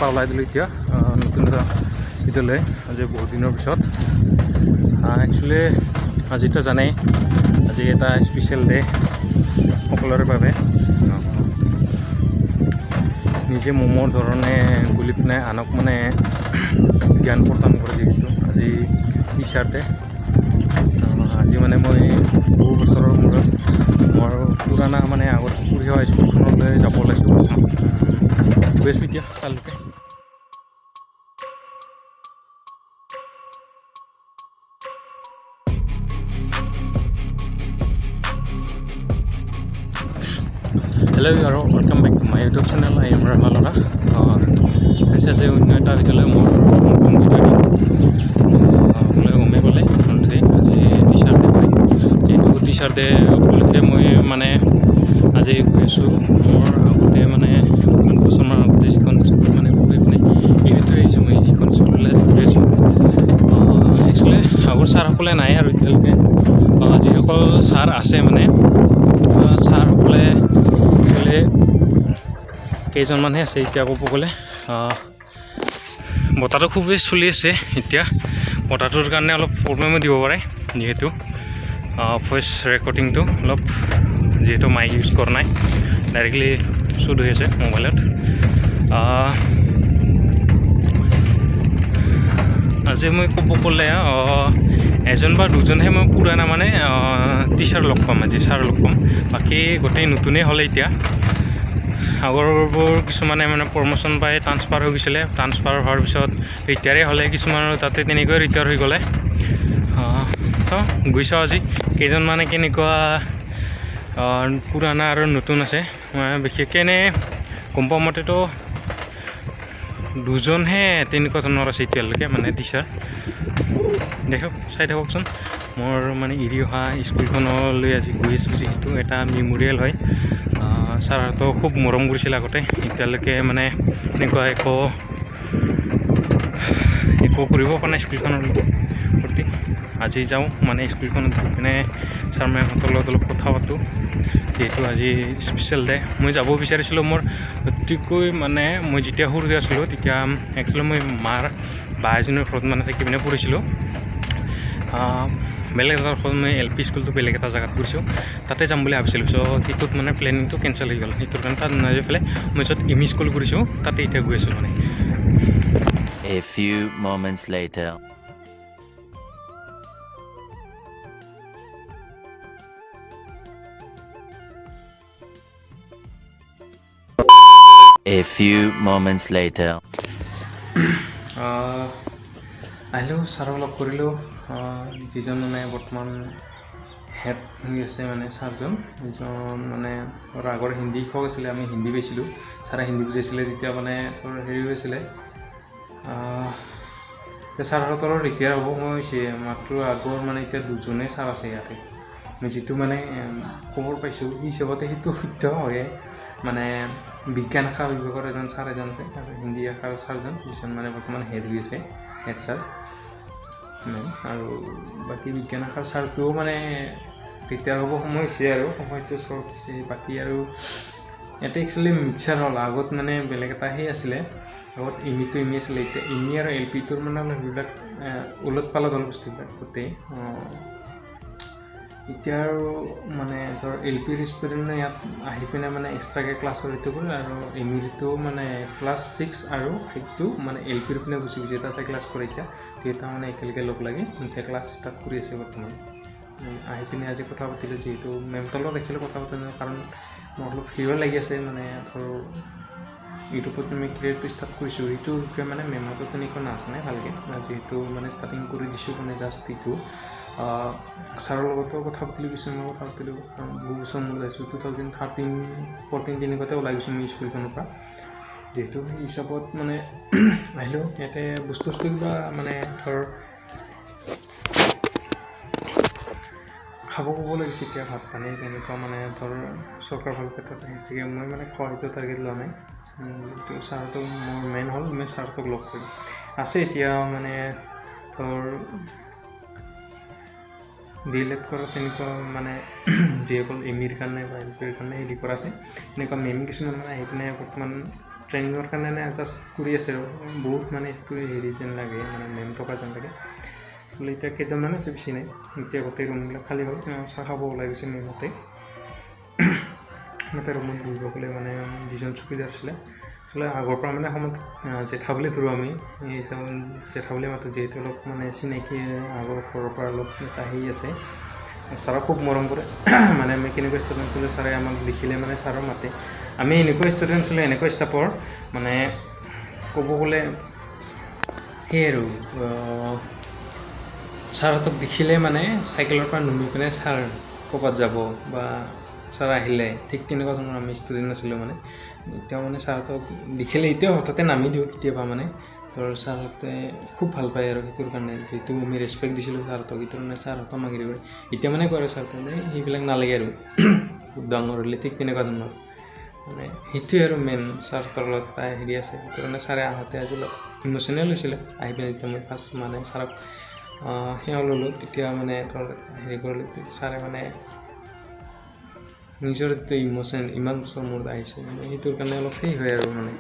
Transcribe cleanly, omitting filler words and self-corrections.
পৰা ওলাই দিলোঁ এতিয়া নতুন এটা ভিডিঅ'লৈ আজি বহুত দিনৰ পিছত। একচুৱেলি আজিতো জানেই আজি এটা স্পেচিয়েল ডে সকলোৰে বাবে। নিজে মমৰ ধৰণে গুলি পিনে আনক মানে জ্ঞান প্ৰদান কৰে। যিহেতু আজি টিচাৰ্টে আজি মানে মই বহু বছৰৰ মূৰত মোৰ পুৰণা মানে আগত পঢ়ি অহা স্কুলখনলৈ যাব ওলাইছোঁ। গৈ আছোঁ এতিয়া তালৈকে। হেল্ল' আৰু welcome back to my YouTube channel. I am ৰামালৰা। চাইছে যে অন্য এটা ভিডিঅ'লৈ মোৰ নতুন ভিডিঅ'টো আপোনালোকে গমেই পালে অলৰেডি। আজি টিচাৰ্ট ডে হয়। এইটো টিচাৰ্ট ডে উপলক্ষে মই মানে আজি গৈ আছোঁ মোৰ আগতে মানে 5 বছৰমান আগতে যিখন স্কুল মানে পঢ়ি পিনে এৰি থৈ আহিছোঁ মই সেইখন স্কুললৈ গৈ আছোঁ। একচুৱেলি আগৰ ছাৰসকলে নাই আৰু এতিয়ালৈকে যিসকল ছাৰ আছে মানে ছাৰসকলে একচুৱেলি কেইজনমানহে আছে এতিয়া ক'ব গ'লে। বতাহটো খুবেই চলি আছে এতিয়া। বতাহটোৰ কাৰণে অলপ প্ৰব্লেমো দিব পাৰে যিহেতু ভইচ ৰেকৰ্ডিংটো অলপ যিহেতু মাইক ইউজ কৰা নাই, ডাইৰেক্টলি শ্বুট হৈ আছে মোবাইলত। আজি মই ক'ব গ'লে এজন বা দুজনহে মই পুৰণা মানে টিচাৰ লগ পাম, আজি ছাৰ লগ পাম। বাকী গোটেই নতুনেই হ'লে এতিয়া। আগৰবোৰ কিছুমানে মানে প্ৰমোশ্যন পাই ট্ৰান্সফাৰ হৈ গৈছিলে, ট্ৰান্সফাৰ হোৱাৰ পিছত ৰিটায়াৰেই হ'লে, কিছুমানৰ তাতে তেনেকৈ ৰিটায়াৰ হৈ গ'লে। গৈছোঁ আজি কেইজনমানে কেনেকুৱা পুৰণা আৰু নতুন আছে। বিশেষকৈ এনে গম পোৱা মতেতো দুজনহে তেনেকুৱা ধৰণৰ আছে এতিয়ালৈকে মানে টিচাৰ। দেখক চাই থাককচোন। মোৰ মানে এৰি অহা স্কুলখনলৈ আজি গৈ আছোঁ যিহেতু এটা মেমৰিয়েল হয়। ছাৰহঁতেও খুব মৰম কৰিছিল আগতে, এতিয়ালৈকে মানে এনেকুৱা একো কৰিব পৰা নাই স্কুলখনৰ প্ৰতি। আজি যাওঁ মানে স্কুলখনত গৈ পিনে ছাৰ মেমহঁতৰ লগত অলপ কথা পাতোঁ যিহেতু আজি স্পেচিয়েল ডে। মই যাব বিচাৰিছিলোঁ মোৰ অতিকৈ মানে মই যেতিয়া সৰু হৈ আছিলোঁ তেতিয়া একচুৱেলি মই মাৰ বা এজনীৰ ঘৰত মানে থাকি পিনে পঢ়িছিলোঁ। বেলেগ এটা ঘৰত মই LP স্কুলটো বেলেগ এটা জেগাত পঢ়িছোঁ, তাতে যাম বুলি ভাবিছিলোঁ। চ' সেইটোত মানে প্লেনিংটো কেঞ্চেল হৈ গ'ল। সেইটোৰ কাৰণে তাত নাযাই পেলাই মই য'ত ME স্কুল পঢ়িছোঁ তাতে এতিয়া গৈ আছোঁ মানে। A few moments later. A few moments later. আহিলোঁ, ছাৰক লগ কৰিলোঁ। যিজন মানে বৰ্তমান হেড হৈ আছে মানে ছাৰজন, যিজন মানে আগৰ হিন্দী শিক্ষক আছিলে, আমি হিন্দী পাইছিলোঁ, ছাৰে হিন্দী বুজাইছিলে তেতিয়া মানে হেৰি হৈছিলে। ছাৰহঁতৰ ৰিটায়াৰ হ'ব মই মাত্ৰ আগৰ মানে এতিয়া দুজনেই ছাৰ আছে ইয়াতে। মই যিটো মানে খবৰ পাইছোঁ সেই হিচাপতে সেইটো সত্য হয়ে। মানে বিজ্ঞান শাখা বিভাগৰ এজন ছাৰ এজন আছে আৰু হিন্দী শাখাৰ ছাৰজন, যিজন মানে বৰ্তমান হেড হৈ আছে, হেড ছাৰ। আৰু বাকী বিজ্ঞান শাখাৰ ছাৰটোও মানে ৰিটায়াৰ হ'ব সময় হৈছে আৰু সময়টো চৰ্ট হৈছে। বাকী আৰু ইয়াতে একচুৱেলি মিক্সাৰ হ'ল। আগত মানে বেলেগ এটা সেই আছিলে, আগত ME আছিলে, এতিয়া ME আৰু LPটোৰ মানে সেইবিলাক ওলট পালট হ'ল বস্তুবিলাক গোটেই। এতিয়া আৰু মানে ধৰ LPৰ ষ্টুডেণ্টে ইয়াত আহি পিনে মানে এক্সট্ৰাকৈ ক্লাছৰ সেইটো কৰে, আৰু MEটো মানে ক্লাছ 6 আৰু সেইটো মানে LPৰ পিনে গুচি গৈছে, তাতে ক্লাছ কৰে। এতিয়া দুয়োটা মানে একেলগে লগ লাগি এতিয়া ক্লাছ ষ্টাৰ্ট কৰি আছে বৰ্তমান। আহি পিনে আজি কথা পাতিলোঁ, যিহেতু মেমহঁতৰ লগত একচুৱেলি কথা পাতিলোঁ কাৰণ মোৰ অলপ ফিভাৰ লাগি আছে। মানে ধৰ ইউটিউবত আমি কেৰিয়াৰটো ষ্টাৰ্ট কৰিছোঁ, সেইটো বিষয়ে মানে মেমহঁতৰ তেনেকুৱা নাজানে ভালকৈ, যিহেতু মানে ষ্টাৰ্টিং কৰি দিছোঁ মানে জাষ্ট এইটো। ছাৰৰ লগতো কথা পাতিলোঁ, কিছুমানৰ কথা পাতিলোঁ, কাৰণ বহু বছৰ মই ওলাইছোঁ 2013-14 তেনেকুৱাতে ওলাই গৈছোঁ মই স্কুলখনৰ পৰা। যিহেতু সেই হিচাপত মানে আহিলোঁ ইয়াতে বস্তু কিবা মানে ধৰ খাব ক'ব লাগিছে এতিয়া, ভাত পানী তেনেকুৱা মানে ধৰ চৰকাৰ ফালৰ ক্ষেত্ৰত গতিকে মই মানে খোৱাটো টাৰ্গেট লোৱা নাই। কিন্তু ছাৰটো মোৰ মেইন হ'ল মই ছাৰটোক লগ কৰিম আছে এতিয়া মানে ধৰ DLED কৰা তেনেকুৱা মানে যিসকল MEৰ কাৰণে বা LPৰ কাৰণে হেৰি কৰা আছে, এনেকুৱা মেম কিছুমান মানে আহি পিনে বৰ্তমান ট্ৰেইনিঙৰ কাৰণে জাষ্ট কৰি আছে আৰু বহুত মানে হেৰি যেন লাগে মানে মেম থকা যেন লাগে আচলতে এতিয়া কেইজনমান আছে বেছি নাই এতিয়া গোটেই ৰুমবিলাক খালী হ'ল চাহ খাব ওলাই গৈছে মেমতে মতে ৰুমত বহিব গ'লে মানে যিজন চকীদাৰ আছিলে আচলতে আগৰ পৰা মানে সময়ত জেঠা বুলি ধৰোঁ আমি এই জেঠা বুলি মাতোঁ যিহেতু অলপ মানে চিনাকি আগৰ ঘৰৰ পৰা অলপ এটা হেৰি আছে ছাৰক খুব মৰম কৰে মানে আমি কেনেকুৱা ষ্টুডেণ্ট আছিলোঁ ছাৰে আমাক দেখিলে মানে ছাৰক মাতে আমি এনেকুৱা ষ্টুডেণ্ট আছিলোঁ এনেকুৱা ষ্টাফৰ মানে ক'ব গ'লে সেই আৰু ছাৰহঁতক দেখিলে মানে চাইকেলৰ পৰা নামি পিনে ছাৰ ক'ৰবাত যাব বা ছাৰ আহিলে ঠিক তেনেকুৱা ধৰণৰ আমি ষ্টুডেণ্ট আছিলোঁ মানে এতিয়াও মানে ছাৰহঁতক দেখিলে এতিয়াও হঠাতে নামি দিওঁ কেতিয়াবা মানে ধৰ ছাৰহঁতে খুব ভাল পায় আৰু সেইটোৰ কাৰণে যিহেতু আমি ৰেচপেক্ট দিছিলোঁ ছাৰহঁতক সেইটো কাৰণে ছাৰহঁতক মাগিৰি কৰে এতিয়া মানে কৰে ছাৰহঁতে সেইবিলাক নালাগে আৰু খুব ডাঙৰ হ'লে ঠিক তেনেকুৱা ধৰণৰ মানে সেইটোৱে আৰু মেইন ছাৰহঁতৰ লগত এটা হেৰি আছে সেইটো কাৰণে ছাৰে আহোঁতে আজি অলপ ইম'চনেল হৈছিলে আহি পিনে যেতিয়া মই ফাৰ্ষ্ট মানে ছাৰক সেৱা ল'লোঁ তেতিয়া মানে ধৰ হেৰি কৰিলোঁ ছাৰে মানে নিজৰ যিটো ইম'চন ইমান বছৰ মূৰত আহিছে সেইটোৰ কাৰণে অলপ সেই হয় আৰু মানে